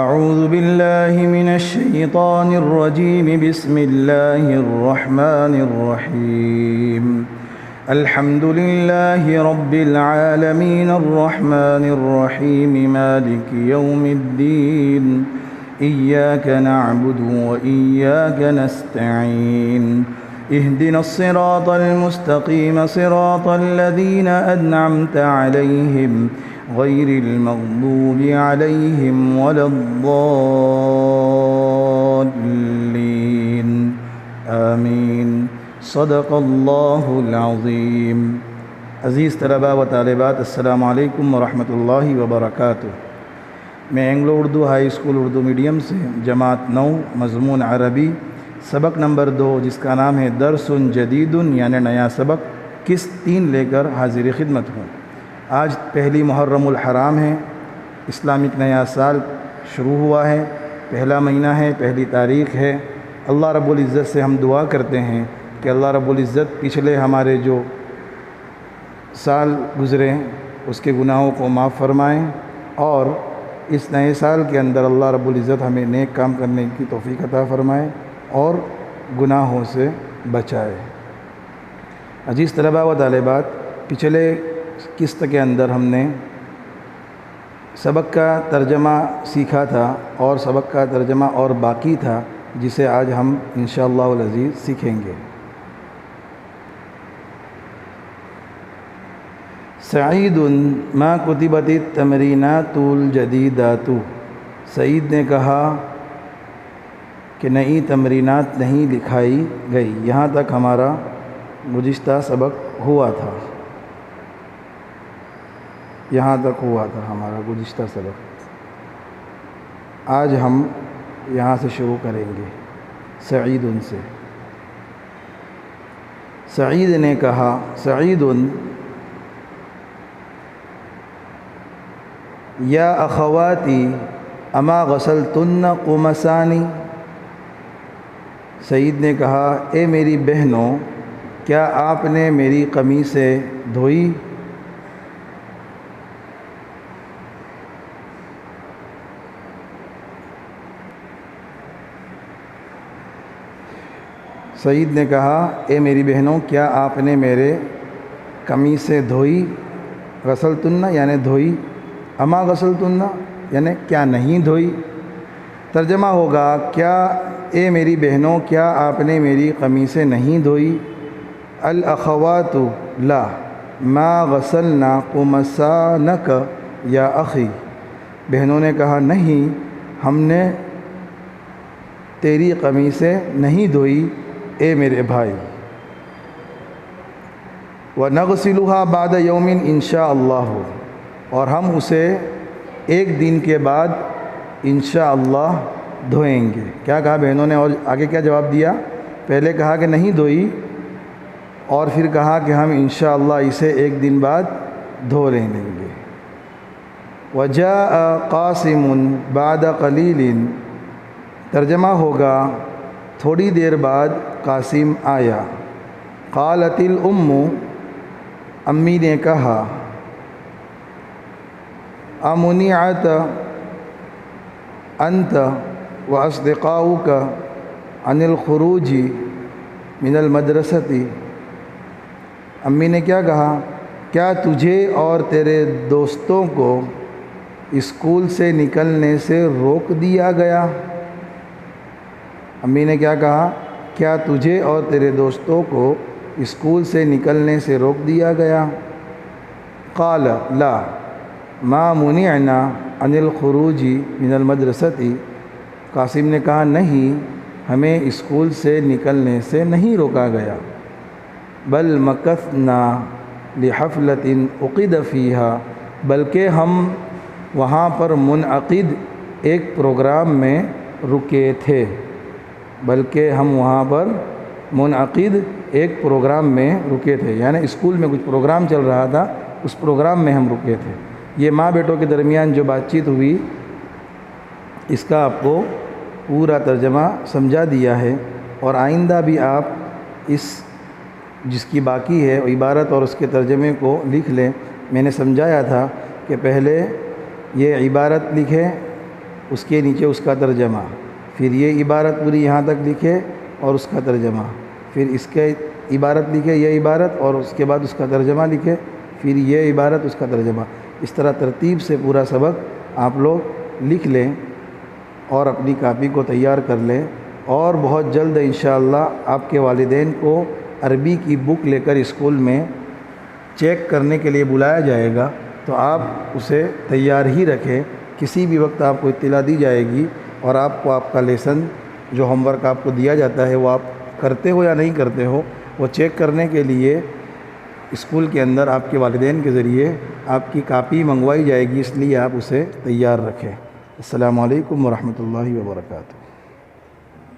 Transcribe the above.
أعوذ بالله من الشيطان الرجيم بسم الله الرحمن الرحيم الحمد لله رب العالمين الرحمن الرحيم مالك يوم الدين إياك نعبد وإياك نستعين اهدنا الصراط المستقيم صراط الذين أنعمت عليهم غير المغضوب عليهم ولا الضالين آمین صدق اللہ العظیم۔ عزیز طلباء و طالبات، السلام علیکم ورحمۃ اللہ وبرکاتہ۔ میں Anglo Urdu high school Urdu medium سے جماعت 9 مضمون عربی سبق نمبر 2 جس کا نام ہے درس جدید یعنی نیا سبق قسط 3 لے کر حاضر خدمت ہوں۔ آج پہلی محرم الحرام ہے، اسلامک نیا سال شروع ہوا ہے، پہلا مہینہ ہے، پہلی تاریخ ہے۔ اللہ رب العزت سے ہم دعا کرتے ہیں کہ اللہ رب العزت پچھلے ہمارے جو سال گزرے اس کے گناہوں کو معاف فرمائیں اور اس نئے سال کے اندر اللہ رب العزت ہمیں نیک کام کرنے کی توفیق عطا فرمائے اور گناہوں سے بچائے۔ عزیز طلباء و طالبات، پچھلے قسط کے اندر ہم نے سبق کا ترجمہ سیکھا تھا اور سبق کا ترجمہ اور باقی تھا جسے آج ہم انشاءاللہ العزیز سیکھیں گے۔ سعید ما کتبت التمرینات الجدیدات، سعید نے کہا کہ نئی تمرینات نہیں لکھائی گئی۔ یہاں تک ہمارا گزشتہ سبق ہوا تھا، ہمارا گزشتہ سبق۔ آج ہم یہاں سے شروع کریں گے سعید سے۔ سعید نے کہا، سعید یا اخواتی اما غسلتن قمصانی، سعید نے کہا اے میری بہنوں کیا آپ نے میری قمیصیں دھوئی؟ سعید نے کہا اے میری بہنوں کیا آپ نے میرے قمیصیں دھوئی؟ غسلتن یعنی دھوئی، اما غسلتن یعنی کیا نہیں دھوئی۔ ترجمہ ہوگا کیا اے میری بہنوں کیا آپ نے میری قمیصیں نہیں دھوئی؟ الاخوات لا ما غسلنا قمصانک یا اخی، بہنوں نے کہا نہیں ہم نے تیری قمیصیں نہیں دھوئی اے میرے بھائی۔ وَنَغْسِلُهَا بَعْدَ يَوْمٍ إِنشَاءَ، اور ہم اسے ایک دن کے بعد انشاءاللہ دھوئیں گے۔ کیا کہا بہنوں نے اور آگے کیا جواب دیا؟ پہلے کہا کہ نہیں دھوئی اور پھر کہا کہ ہم انشاءاللہ اسے ایک دن بعد دھو لیں گے۔ وَجَاءَ قَاسِمٌ بَعْدَ قَلِيلٍ، ترجمہ ہوگا تھوڑی دیر بعد قاسم آیا۔ قالت الام، امی نے کہا امنعت انت واصدقاؤک عن الخروج من المدرسۃ، امی نے کیا کہا کیا تجھے اور تیرے دوستوں کو اسکول سے نکلنے سے روک دیا گیا؟ امی نے کیا کہا کیا تجھے اور تیرے دوستوں کو اسکول سے نکلنے سے روک دیا گیا؟ قال لا ما منعنا عن الخروج من المدرسۃ، قاسم نے کہا نہیں ہمیں اسکول سے نکلنے سے نہیں روکا گیا۔ بل مکثنا لحفلۃ عقد فیہا، بلکہ ہم وہاں پر منعقد ایک پروگرام میں رکے تھے، یعنی اسکول میں کچھ پروگرام چل رہا تھا، اس پروگرام میں ہم رکے تھے۔ یہ ماں بیٹوں کے درمیان جو بات چیت ہوئی اس کا آپ کو پورا ترجمہ سمجھا دیا ہے، اور آئندہ بھی آپ اس جس کی باقی ہے عبارت اور اس کے ترجمے کو لکھ لیں۔ میں نے سمجھایا تھا کہ پہلے یہ عبارت لکھیں، اس کے نیچے اس کا ترجمہ، پھر یہ عبارت پوری یہاں تک لکھے اور اس کا ترجمہ، پھر اس کے عبارت لکھے یہ عبارت اور اس کے بعد اس کا ترجمہ لکھے، پھر یہ عبارت اس کا ترجمہ، اس طرح ترتیب سے پورا سبق آپ لوگ لکھ لیں اور اپنی کاپی کو تیار کر لیں، اور بہت جلد انشاءاللہ آپ کے والدین کو عربی کی بک لے کر اسکول میں چیک کرنے کے لیے بلایا جائے گا، تو آپ اسے تیار ہی رکھیں، کسی بھی وقت آپ کو اطلاع دی جائے گی اور آپ کو آپ کا لیسن جو ہوم ورک آپ کو دیا جاتا ہے وہ آپ کرتے ہو یا نہیں کرتے ہو، وہ چیک کرنے کے لیے اسکول کے اندر آپ کے والدین کے ذریعے آپ کی کاپی منگوائی جائے گی، اس لیے آپ اسے تیار رکھیں۔ السلام علیکم ورحمۃ اللہ وبرکاتہ۔